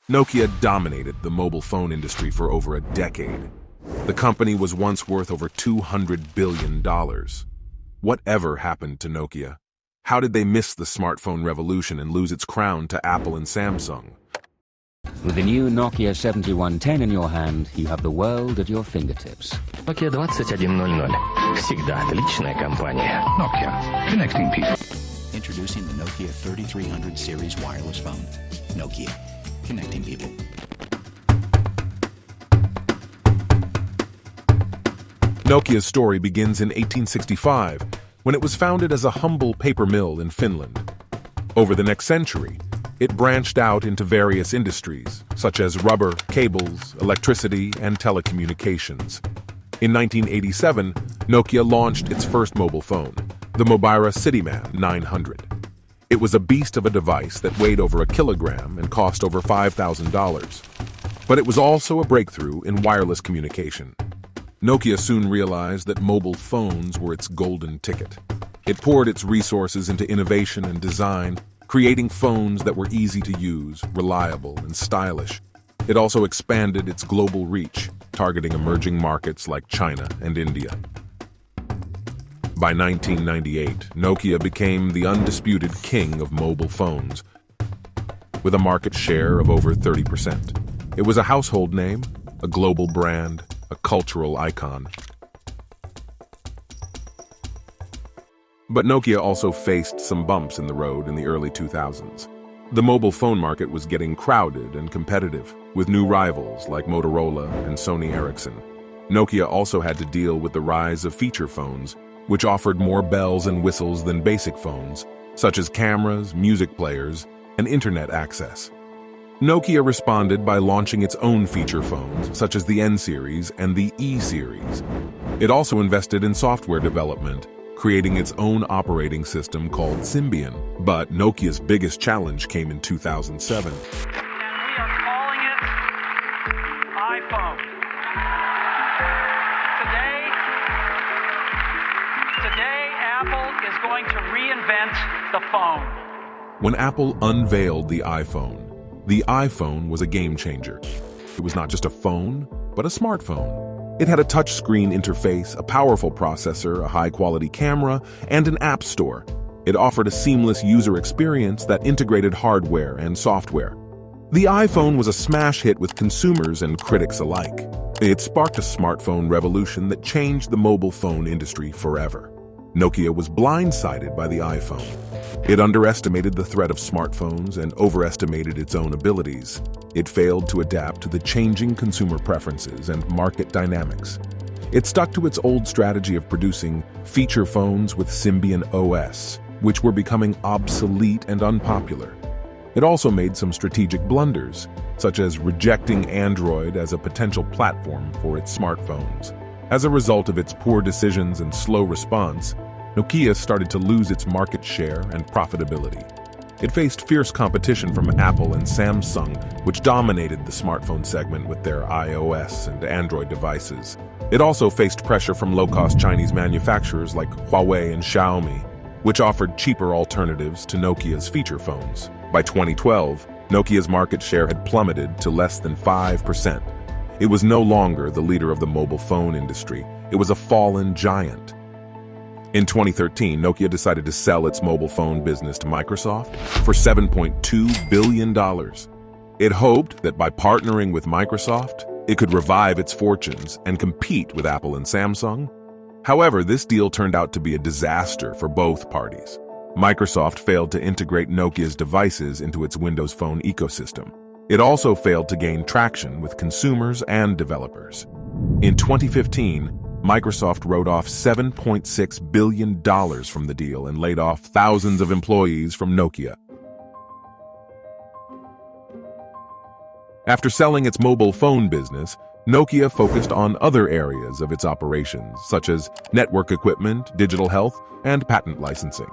Nokia dominated the mobile phone industry for over a decade. The company was once worth over $200 billion. Whatever happened to Nokia? How did they miss the smartphone revolution and lose its crown to Apple and Samsung? With the new Nokia 7110 in your hand, you have the world at your fingertips. Nokia 2100. Всегда отличная компания. Nokia. Connecting people. Introducing the Nokia 3300 series wireless phone. Nokia. Connecting people. Nokia's story begins in 1865, when it was founded as a humble paper mill in Finland. Over the next century, it branched out into various industries, such as rubber, cables, electricity, and telecommunications. In 1987, Nokia launched its first mobile phone, the Mobira Cityman 900. It was a beast of a device that weighed over a kilogram and cost over $5,000. But it was also a breakthrough in wireless communication. Nokia soon realized that mobile phones were its golden ticket. It poured its resources into innovation and design, creating phones that were easy to use, reliable, and stylish. It also expanded its global reach, targeting emerging markets like China and India. By 1998, Nokia became the undisputed king of mobile phones, with a market share of over 30%. It was a household name, a global brand, a cultural icon. But Nokia also faced some bumps in the road in the early 2000s. The mobile phone market was getting crowded and competitive, with new rivals like Motorola and Sony Ericsson. Nokia also had to deal with the rise of feature phones, which offered more bells and whistles than basic phones, such as cameras, music players, and internet access. Nokia responded by launching its own feature phones, such as the N-Series and the E-Series. It also invested in software development, creating its own operating system called Symbian. But Nokia's biggest challenge came in 2007. And we are calling it iPhone. Today, Apple is going to reinvent the phone. When Apple unveiled the iPhone was a game changer. It was not just a phone, but a smartphone. It had a touchscreen interface, a powerful processor, a high-quality camera, and an app store. It offered a seamless user experience that integrated hardware and software. The iPhone was a smash hit with consumers and critics alike. It sparked a smartphone revolution that changed the mobile phone industry forever. Nokia was blindsided by the iPhone. It underestimated the threat of smartphones and overestimated its own abilities. It failed to adapt to the changing consumer preferences and market dynamics. It stuck to its old strategy of producing feature phones with Symbian OS, which were becoming obsolete and unpopular. It also made some strategic blunders, such as rejecting Android as a potential platform for its smartphones. As a result of its poor decisions and slow response, Nokia started to lose its market share and profitability. It faced fierce competition from Apple and Samsung, which dominated the smartphone segment with their iOS and Android devices. It also faced pressure from low-cost Chinese manufacturers like Huawei and Xiaomi, which offered cheaper alternatives to Nokia's feature phones. By 2012, Nokia's market share had plummeted to less than 5%. It was no longer the leader of the mobile phone industry. It was a fallen giant. In 2013, Nokia decided to sell its mobile phone business to Microsoft for $7.2 billion. It hoped that by partnering with Microsoft, it could revive its fortunes and compete with Apple and Samsung. However, this deal turned out to be a disaster for both parties. Microsoft failed to integrate Nokia's devices into its Windows Phone ecosystem. It also failed to gain traction with consumers and developers. In 2015, Microsoft wrote off $7.6 billion from the deal and laid off thousands of employees from Nokia. After selling its mobile phone business, Nokia focused on other areas of its operations, such as network equipment, digital health, and patent licensing.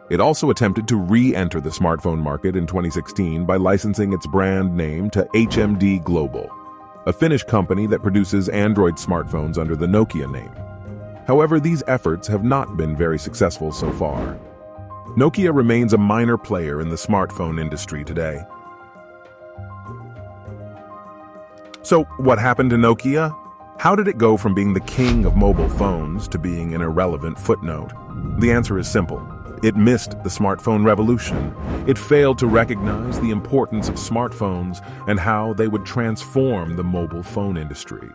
It also attempted to re-enter the smartphone market in 2016 by licensing its brand name to HMD Global, a Finnish company that produces Android smartphones under the Nokia name. However, these efforts have not been very successful so far. Nokia remains a minor player in the smartphone industry today. So what happened to Nokia? How did it go from being the king of mobile phones to being an irrelevant footnote? The answer is simple. It missed the smartphone revolution. It failed to recognize the importance of smartphones and how they would transform the mobile phone industry.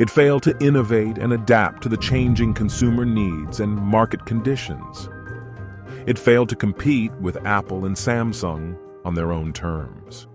It failed to innovate and adapt to the changing consumer needs and market conditions. It failed to compete with Apple and Samsung on their own terms.